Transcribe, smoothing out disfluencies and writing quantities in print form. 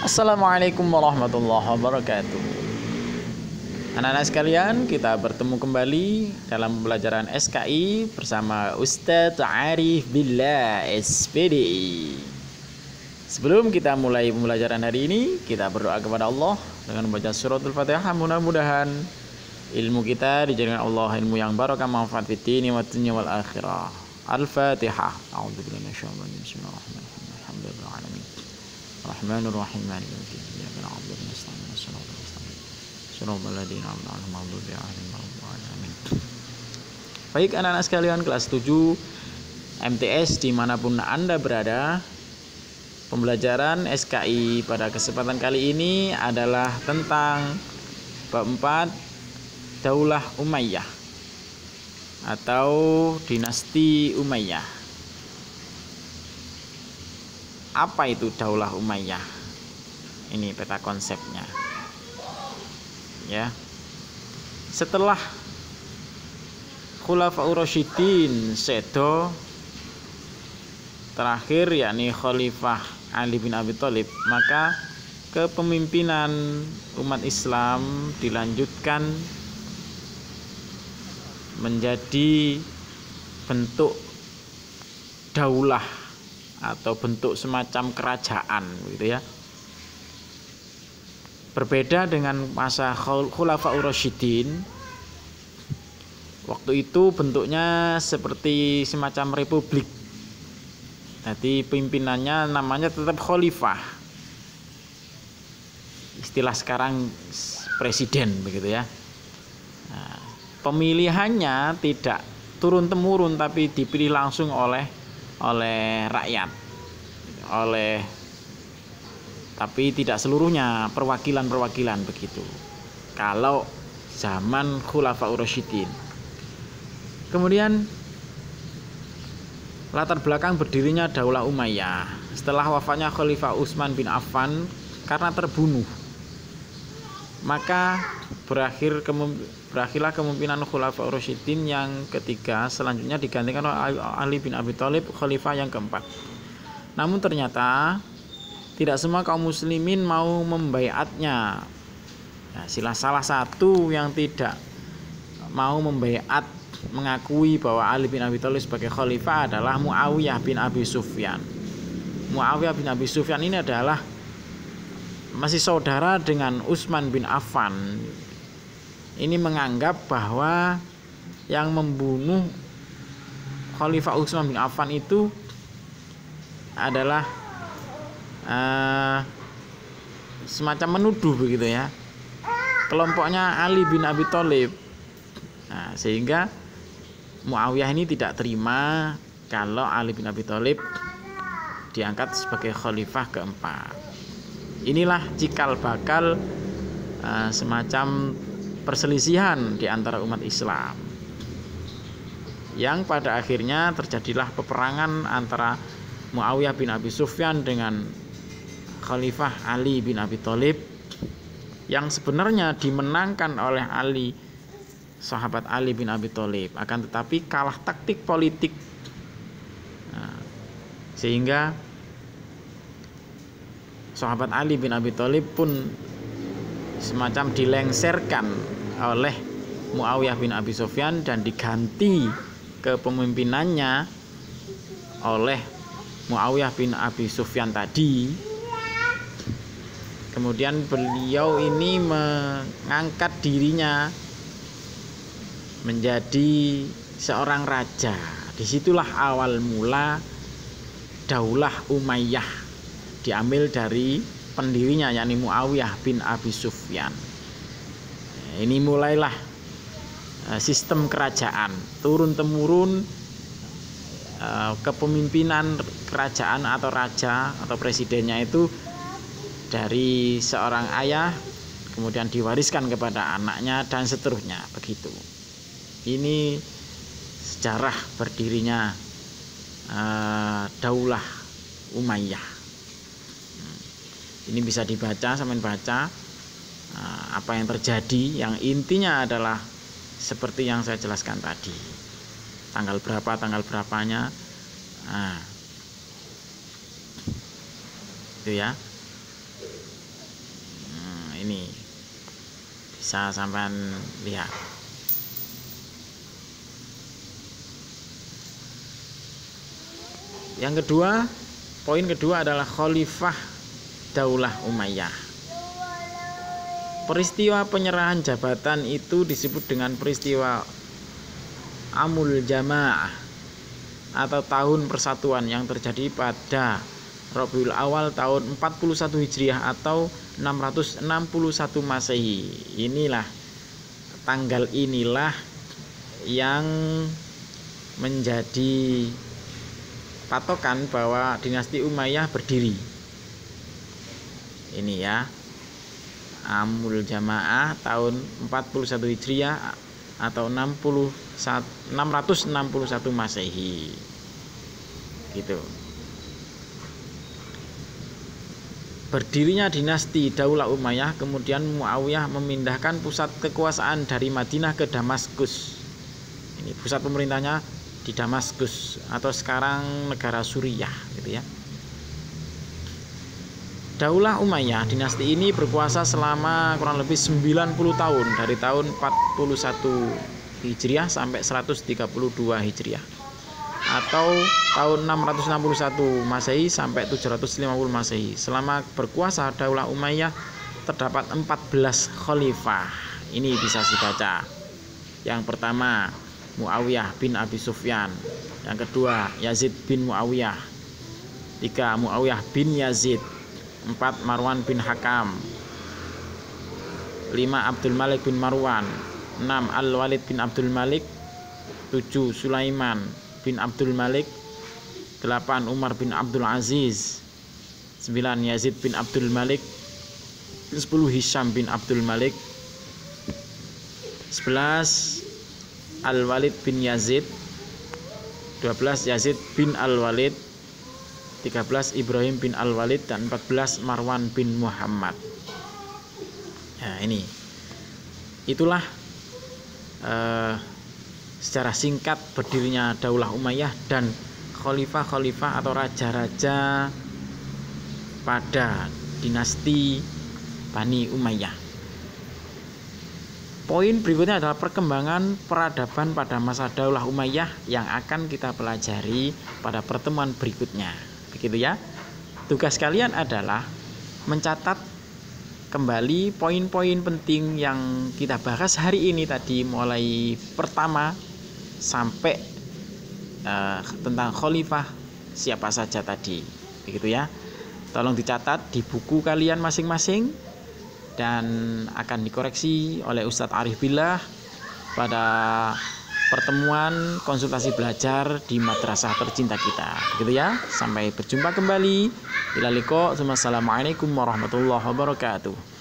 Assalamualaikum warahmatullahi wabarakatuh. Anak-anak sekalian, kita bertemu kembali dalam pembelajaran SKI bersama Ustadz Arif Billah SPDI. Sebelum kita mulai pembelajaran hari ini, kita berdoa kepada Allah dengan membaca suratul Fatihah. Mudah-mudahan ilmu kita dijadikan Allah ilmu yang barakah, manfaat fid dini wad dunya wal akhirah. Al-Fatihah. A'udzubillahi minasyaitonir rajim. Bismillahirrahmanirrahim. Alhamdulillahil alamin. Rahmanur Rahim. Maliki yaumiddin. Iyyaka na'budu wa iyyaka nasta'in. Shiratal ladzina an'amta 'alaihim ghairil maghdubi 'alaihim waladdallin. Baik anak-anak sekalian, kelas 7 MTS dimanapun Anda berada, pembelajaran SKI pada kesempatan kali ini adalah tentang bab 4 Daulah Umayyah atau dinasti Umayyah. Apa itu Daulah Umayyah? Ini peta konsepnya. Ya. Setelah Khulafaur Rasyidin sedo terakhir, yakni Khalifah Ali bin Abi Thalib, maka kepemimpinan umat Islam dilanjutkan menjadi bentuk daulah atau bentuk semacam kerajaan, gitu ya. Berbeda dengan masa Khulafaur Rasyidin. Waktu itu bentuknya seperti semacam republik. Jadi pimpinannya namanya tetap khalifah. Istilah sekarang presiden, begitu ya. Nah, pemilihannya tidak turun temurun tapi dipilih langsung oleh rakyat, tapi tidak seluruhnya, perwakilan begitu. Kalau zaman Khulafaur Rasyidin. Kemudian latar belakang berdirinya Daulah Umayyah setelah wafatnya Khalifah Utsman bin Affan karena terbunuh, maka berakhirlah kemungkinan Khulafaur Rasyidin yang ketiga, selanjutnya digantikan oleh Ali bin Abi Thalib, khalifah yang keempat. Namun ternyata tidak semua kaum muslimin mau membaiatnya. Salah satu yang tidak mau membaiat, mengakui bahwa Ali bin Abi Thalib sebagai khalifah adalah Muawiyah bin Abi Sufyan. Muawiyah bin Abi Sufyan ini adalah masih saudara dengan Utsman bin Affan. Ini menganggap bahwa yang membunuh Khalifah Utsman bin Affan itu adalah semacam menuduh, begitu ya, kelompoknya Ali bin Abi Thalib. Nah, sehingga Muawiyah ini tidak terima kalau Ali bin Abi Thalib diangkat sebagai khalifah keempat. Inilah cikal bakal semacam perselisihan di antara umat Islam, yang pada akhirnya terjadilah peperangan antara Muawiyah bin Abi Sufyan dengan Khalifah Ali bin Abi Thalib, yang sebenarnya dimenangkan oleh Ali, sahabat Ali bin Abi Thalib, akan tetapi kalah taktik politik. Sehingga sahabat Ali bin Abi Thalib pun semacam dilengserkan oleh Muawiyah bin Abi Sufyan dan diganti kepemimpinannya oleh Muawiyah bin Abi Sufyan tadi. Kemudian beliau ini mengangkat dirinya menjadi seorang raja. Disitulah awal mula Daulah Umayyah, diambil dari pendirinya, yakni Muawiyah bin Abi Sufyan. Ini mulailah sistem kerajaan turun temurun, kepemimpinan kerajaan atau raja atau presidennya itu dari seorang ayah, kemudian diwariskan kepada anaknya dan seterusnya, begitu. Ini sejarah berdirinya Daulah Umayyah. Ini bisa dibaca, sampean baca apa yang terjadi, yang intinya adalah seperti yang saya jelaskan tadi. Tanggal berapanya. Itu ya. Ini bisa sampean lihat. Yang kedua, poin kedua adalah Khalifah Daulah Umayyah. Peristiwa penyerahan jabatan itu disebut dengan peristiwa Amul Jamaah atau tahun persatuan yang terjadi pada Rabiul Awal tahun 41 Hijriah atau 661 Masehi. Tanggal inilah yang menjadi patokan bahwa dinasti Umayyah berdiri. Ini ya, Amul Jamaah tahun 41 Hijriah atau 661 Masehi. Gitu. Berdirinya dinasti Daulah Umayyah, kemudian Muawiyah memindahkan pusat kekuasaan dari Madinah ke Damaskus. Ini pusat pemerintahnya di Damaskus atau sekarang negara Suriah, gitu ya. Daulah Umayyah, dinasti ini berkuasa selama kurang lebih 90 tahun, dari tahun 41 Hijriah sampai 132 Hijriah, atau tahun 661 Masehi sampai 750 Masehi. Selama berkuasa Daulah Umayyah terdapat 14 khalifah. Ini bisa dibaca. Yang pertama Muawiyah bin Abi Sufyan, yang kedua Yazid bin Muawiyah, 3 Muawiyah bin Yazid, 4 Marwan bin Hakam, 5 Abdul Malik bin Marwan, 6 Al-Walid bin Abdul Malik, 7 Sulaiman bin Abdul Malik, 8 Umar bin Abdul Aziz, 9 Yazid bin Abdul Malik, 10 Hisham bin Abdul Malik, 11 Al-Walid bin Yazid, 12 Yazid bin Al-Walid, 13 Ibrahim bin Al-Walid, dan 14 Marwan bin Muhammad. Nah, itulah secara singkat berdirinya Daulah Umayyah dan khalifah-khalifah atau raja-raja pada dinasti Bani Umayyah. Poin berikutnya adalah perkembangan peradaban pada masa Daulah Umayyah yang akan kita pelajari pada pertemuan berikutnya. Begitu ya. Tugas kalian adalah mencatat kembali poin-poin penting yang kita bahas hari ini tadi, mulai pertama sampai tentang khalifah siapa saja tadi. Begitu ya. Tolong dicatat di buku kalian masing-masing dan akan dikoreksi oleh Ustadz Arif Billah pada pertemuan konsultasi belajar di madrasah tercinta kita. Begitu ya. Sampai berjumpa kembali. Ila liqa. Wassalamualaikum warahmatullahi wabarakatuh.